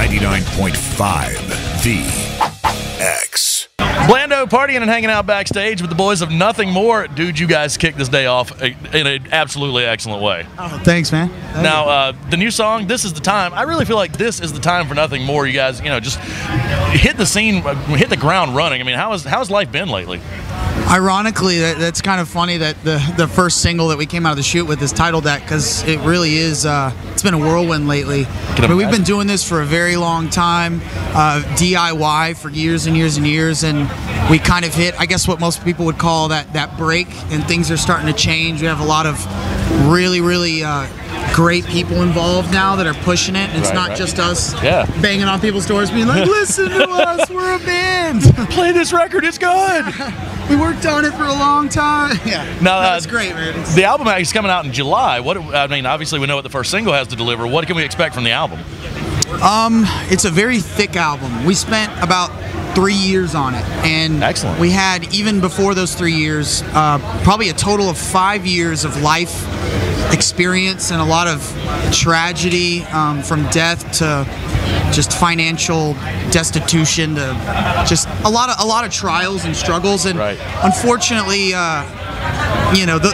99.5 The X. Blando partying and hanging out backstage with the boys of Nothing More. Dude, you guys kicked this day off in an absolutely excellent way. Oh, thanks, man. Now, the new song, This Is the Time. I really feel like this is the time for Nothing More. You guys, just hit the scene, hit the ground running. I mean, how's life been lately? Ironically, that's kind of funny that the first single that we came out of the shoot with is titled that, because it really is, it's been a whirlwind lately. But we've been doing this for a very long time, DIY for years and years and years, and we kind of hit, I guess, what most people would call that break, and things are starting to change. We have a lot of really, really great people involved now that are pushing it. It's not just us banging on people's doors being like, listen to us, we're a band. Play this record, it's good. We worked on it for a long time. Now, that's great, man. The album is coming out in July. Obviously we know what the first single has to deliver. What can we expect from the album? It's a very thick album. We spent about 3 years on it, and excellent. We had, even before those 3 years, probably a total of 5 years of life experience and a lot of tragedy, from death to just financial destitution to just a lot of trials and struggles. And unfortunately, the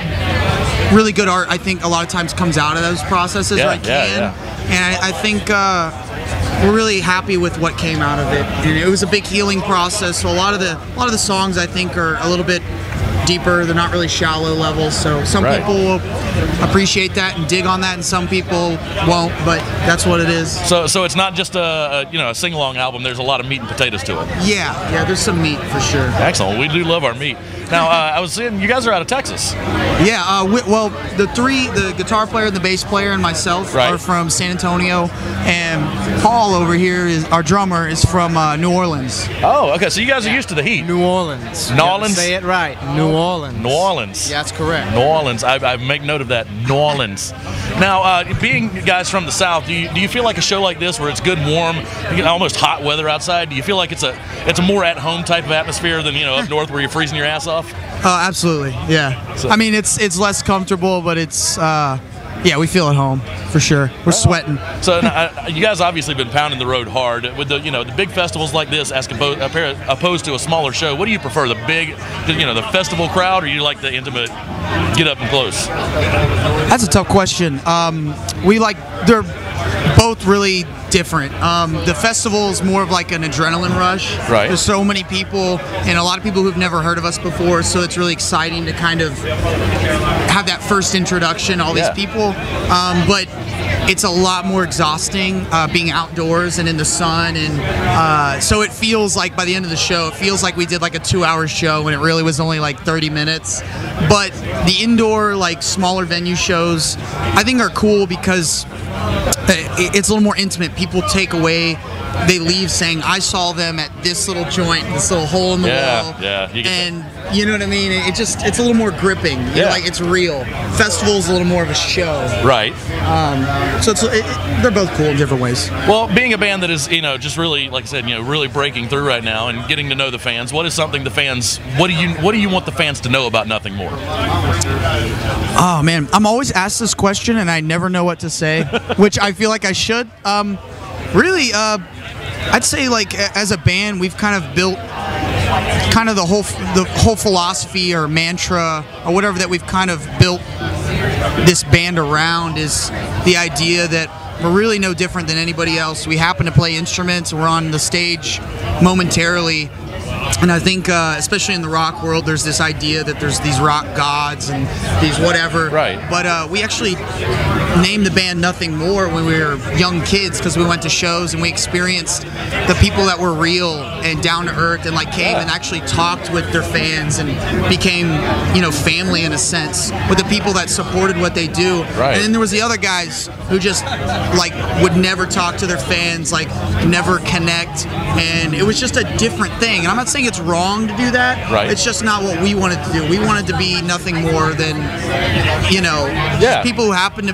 really good art, I think, a lot of times comes out of those processes. And I think we're really happy with what came out of it. And it was a big healing process. So a lot of the songs, I think, are a little bit deeper. They're not really shallow levels. So some people will appreciate that and dig on that, and some people won't. But that's what it is. So it's not just a sing-along album. There's a lot of meat and potatoes to it. Yeah. There's some meat for sure. Excellent. We do love our meat. Now, I was seeing you guys are out of Texas. Yeah, well, the guitar player, the bass player, and myself are from San Antonio, and Paul over here, our drummer, is from New Orleans. Oh, okay, so you guys are used to the heat. New Orleans. New Orleans? Say it right. New Orleans. New Orleans. Yeah, that's correct. New Orleans. I make note of that. New Orleans. Now, being guys from the South, do you feel like a show like this, where it's good, warm, almost hot weather outside, do you feel like it's a more at-home type of atmosphere than up north where you're freezing your ass off? Absolutely, yeah. I mean, it's less comfortable, but it's we feel at home for sure. We're sweating. So you guys obviously been pounding the road hard with the the big festivals like this, as opposed to a smaller show. What do you prefer, the big, the festival crowd, or you like the intimate, get up and close? That's a tough question. They're both really different. The festival is more of like an adrenaline rush. There's so many people, and a lot of people who've never heard of us before, so it's really exciting to kind of have that first introduction, all these people. But it's a lot more exhausting being outdoors and in the sun, and so it feels like by the end of the show, it feels like we did like a 2-hour show when it really was only like 30 minutes. But the indoor, like smaller venue shows, I think are cool because it's a little more intimate. People take away, they leave saying, I saw them at this little joint, this little hole in the wall. And you know what I mean? It's a little more gripping. Like it's real. Festival's a little more of a show. So they're both cool in different ways. Well, being a band that is, just really, like I said, really breaking through right now and getting to know the fans, what is something the fans, what do you want the fans to know about Nothing More? Oh man, I'm always asked this question and I never know what to say, which I feel like I should. Really, I'd say, like, as a band, we've kind of built kind of the whole philosophy or mantra or whatever that we've kind of built this band around is the idea that we're really no different than anybody else. We happen to play instruments, we're on the stage momentarily. And I think, especially in the rock world, there's this idea that there's these rock gods and these whatever. But we actually named the band Nothing More when we were young kids, because we went to shows and we experienced the people that were real and down to earth and like came and actually talked with their fans and became, family in a sense with the people that supported what they do. And then there was the other guys who just like would never talk to their fans, like never connect, and it was just a different thing. And I'm not saying saying it's wrong to do that. Right. It's just not what we wanted to do. We wanted to be nothing more than, Yeah. just people who happen to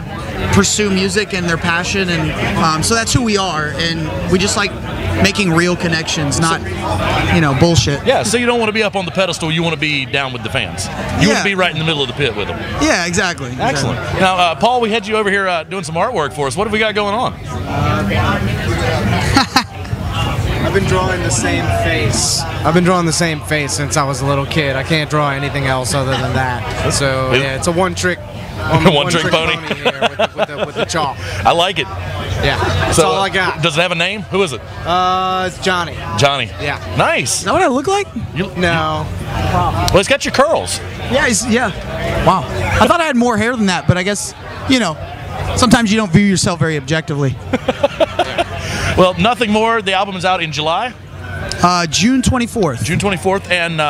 pursue music and their passion, and so that's who we are. And we just like making real connections, not bullshit. Yeah, so you don't want to be up on the pedestal. You want to be down with the fans. You want to be right in the middle of the pit with them. Yeah, exactly. Excellent. Now, Paul, we had you over here doing some artwork for us. What have we got going on? I've been drawing the same face. I've been drawing the same face since I was a little kid. I can't draw anything else other than that. So yeah, it's a one-trick pony here with the chalk. I like it. Yeah, that's all I got. Does it have a name? Who is it? It's Johnny. Johnny. Yeah. Nice. Is that what I look like? No. Well, it's got your curls. Yeah. Wow. I thought I had more hair than that, but I guess, sometimes you don't view yourself very objectively. Well, Nothing More. The album is out in July. June 24th. June 24th. And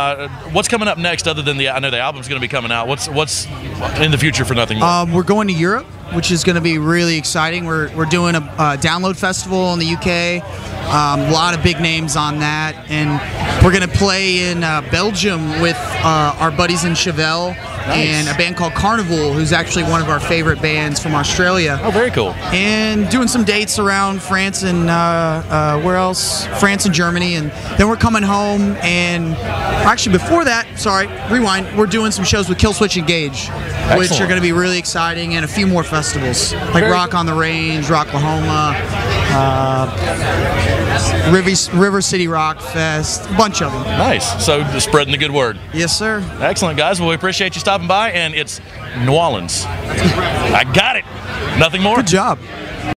what's coming up next other than I know the album's going to be coming out. What's in the future for Nothing More? We're going to Europe, which is going to be really exciting. We're doing a download festival in the UK. A lot of big names on that. And we're going to play in Belgium with our buddies in Chevelle. Nice. And a band called Carnival, who's actually one of our favorite bands from Australia. Oh, very cool. And doing some dates around France and where else? France and Germany. And then we're coming home. And actually, before that, sorry, rewind. We're doing some shows with Killswitch Engage, which are going to be really exciting, and a few more festivals like Rock on the Range, Rocklahoma, River City Rock Fest, a bunch of them. Nice. So just spreading the good word. Yes, sir. Excellent, guys. Well, we appreciate you stopping by, and it's New Orleans. I got it. Nothing more. Good job.